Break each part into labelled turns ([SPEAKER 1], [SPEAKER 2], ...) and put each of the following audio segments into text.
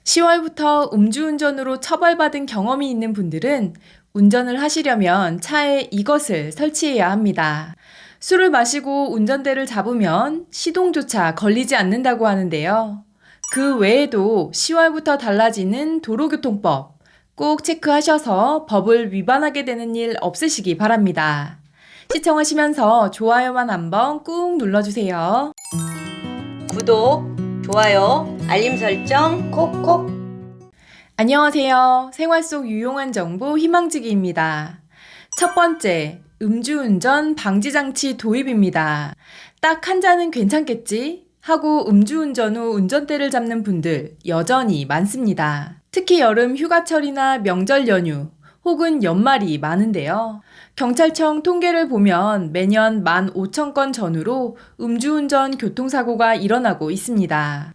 [SPEAKER 1] 10월부터 음주운전으로 처벌받은 경험이 있는 분들은 운전을 하시려면 차에 이것을 설치해야 합니다. 술을 마시고 운전대를 잡으면 시동조차 걸리지 않는다고 하는데요. 그 외에도 10월부터 달라지는 도로교통법 꼭 체크하셔서 법을 위반하게 되는 일 없으시기 바랍니다. 시청하시면서 좋아요만 한번 꾹 눌러주세요.
[SPEAKER 2] 구독, 좋아요, 알림 설정 콕콕.
[SPEAKER 1] 안녕하세요. 생활 속 유용한 정보 희망지기입니다. 첫 번째, 음주운전 방지장치 도입입니다. 딱 한 잔은 괜찮겠지? 하고 음주운전 후 운전대를 잡는 분들 여전히 많습니다. 특히 여름 휴가철이나 명절 연휴 혹은 연말이 많은데요. 경찰청 통계를 보면 매년 15,000건 전후로 음주운전 교통사고가 일어나고 있습니다.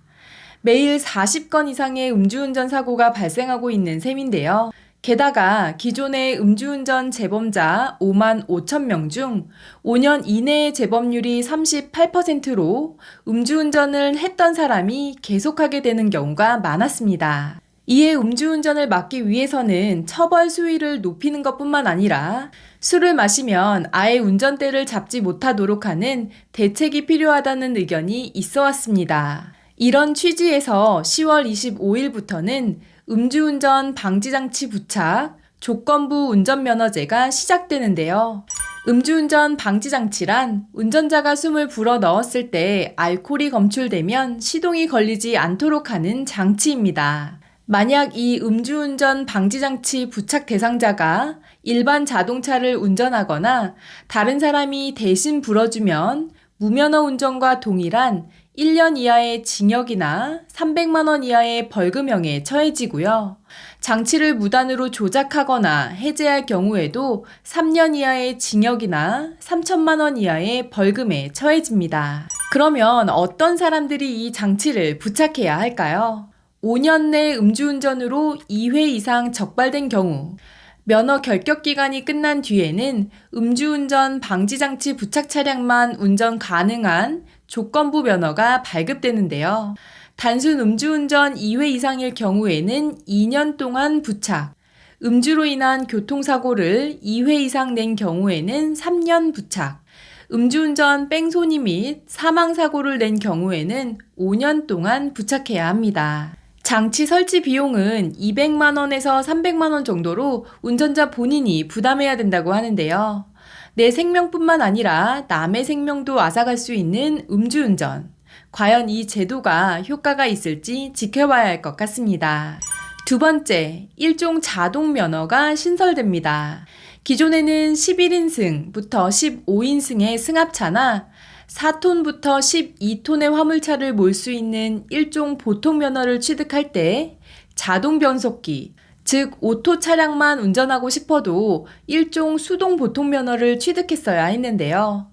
[SPEAKER 1] 매일 40건 이상의 음주운전 사고가 발생하고 있는 셈인데요. 게다가 기존의 음주운전 재범자 5만 5천 명 중 5년 이내의 재범률이 38%로 음주운전을 했던 사람이 계속하게 되는 경우가 많았습니다. 이에 음주운전을 막기 위해서는 처벌 수위를 높이는 것뿐만 아니라 술을 마시면 아예 운전대를 잡지 못하도록 하는 대책이 필요하다는 의견이 있어 왔습니다. 이런 취지에서 10월 25일부터는 음주운전 방지장치 부착, 조건부 운전면허제가 시작되는데요. 음주운전 방지장치란 운전자가 숨을 불어 넣었을 때 알코올이 검출되면 시동이 걸리지 않도록 하는 장치입니다. 만약 이 음주운전 방지장치 부착 대상자가 일반 자동차를 운전하거나 다른 사람이 대신 불어주면 무면허 운전과 동일한 1년 이하의 징역이나 300만 원 이하의 벌금형에 처해지고요. 장치를 무단으로 조작하거나 해제할 경우에도 3년 이하의 징역이나 3천만 원 이하의 벌금에 처해집니다. 그러면 어떤 사람들이 이 장치를 부착해야 할까요? 5년 내 음주운전으로 2회 이상 적발된 경우, 면허 결격 기간이 끝난 뒤에는 음주운전 방지장치 부착 차량만 운전 가능한 조건부 면허가 발급되는데요. 단순 음주운전 2회 이상일 경우에는 2년 동안 부착, 음주로 인한 교통사고를 2회 이상 낸 경우에는 3년 부착, 음주운전 뺑소니 및 사망사고를 낸 경우에는 5년 동안 부착해야 합니다. 장치 설치 비용은 200만 원에서 300만 원 정도로 운전자 본인이 부담해야 된다고 하는데요. 내 생명뿐만 아니라 남의 생명도 앗아갈 수 있는 음주운전. 과연 이 제도가 효과가 있을지 지켜봐야 할 것 같습니다. 두 번째, 일종 자동 면허가 신설됩니다. 기존에는 11인승부터 15인승의 승합차나 4톤부터 12톤의 화물차를 몰 수 있는 일종 보통 면허를 취득할 때 자동 변속기, 즉 오토 차량만 운전하고 싶어도 일종 수동 보통 면허를 취득했어야 했는데요.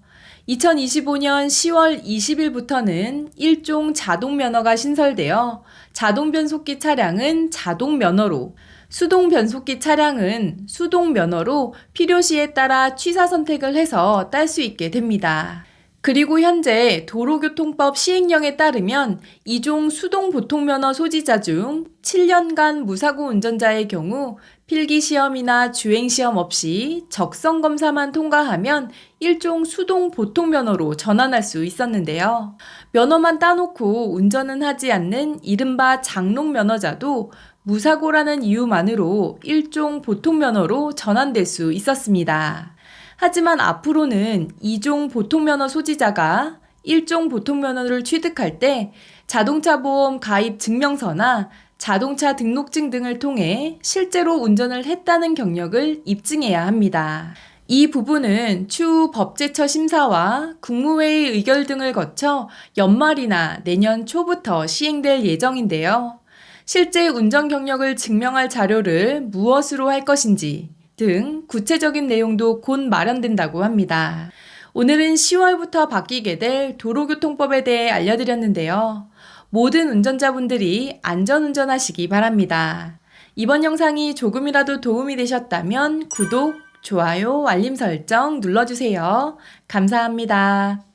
[SPEAKER 1] 2025년 10월 20일부터는 일종 자동 면허가 신설되어 자동 변속기 차량은 자동 면허로, 수동 변속기 차량은 수동 면허로 필요시에 따라 취사 선택을 해서 딸 수 있게 됩니다. 그리고 현재 도로교통법 시행령에 따르면 이종 수동 보통면허 소지자 중 7년간 무사고 운전자의 경우 필기시험이나 주행시험 없이 적성검사만 통과하면 일종 수동 보통면허로 전환할 수 있었는데요. 면허만 따놓고 운전은 하지 않는 이른바 장롱면허자도 무사고라는 이유만으로 일종 보통면허로 전환될 수 있었습니다. 하지만 앞으로는 2종 보통면허 소지자가 1종 보통면허를 취득할 때 자동차 보험 가입 증명서나 자동차 등록증 등을 통해 실제로 운전을 했다는 경력을 입증해야 합니다. 이 부분은 추후 법제처 심사와 국무회의 의결 등을 거쳐 연말이나 내년 초부터 시행될 예정인데요. 실제 운전 경력을 증명할 자료를 무엇으로 할 것인지 등 구체적인 내용도 곧 마련된다고 합니다. 오늘은 10월부터 바뀌게 될 도로교통법에 대해 알려드렸는데요. 모든 운전자분들이 안전운전하시기 바랍니다. 이번 영상이 조금이라도 도움이 되셨다면 구독, 좋아요, 알림 설정 눌러주세요. 감사합니다.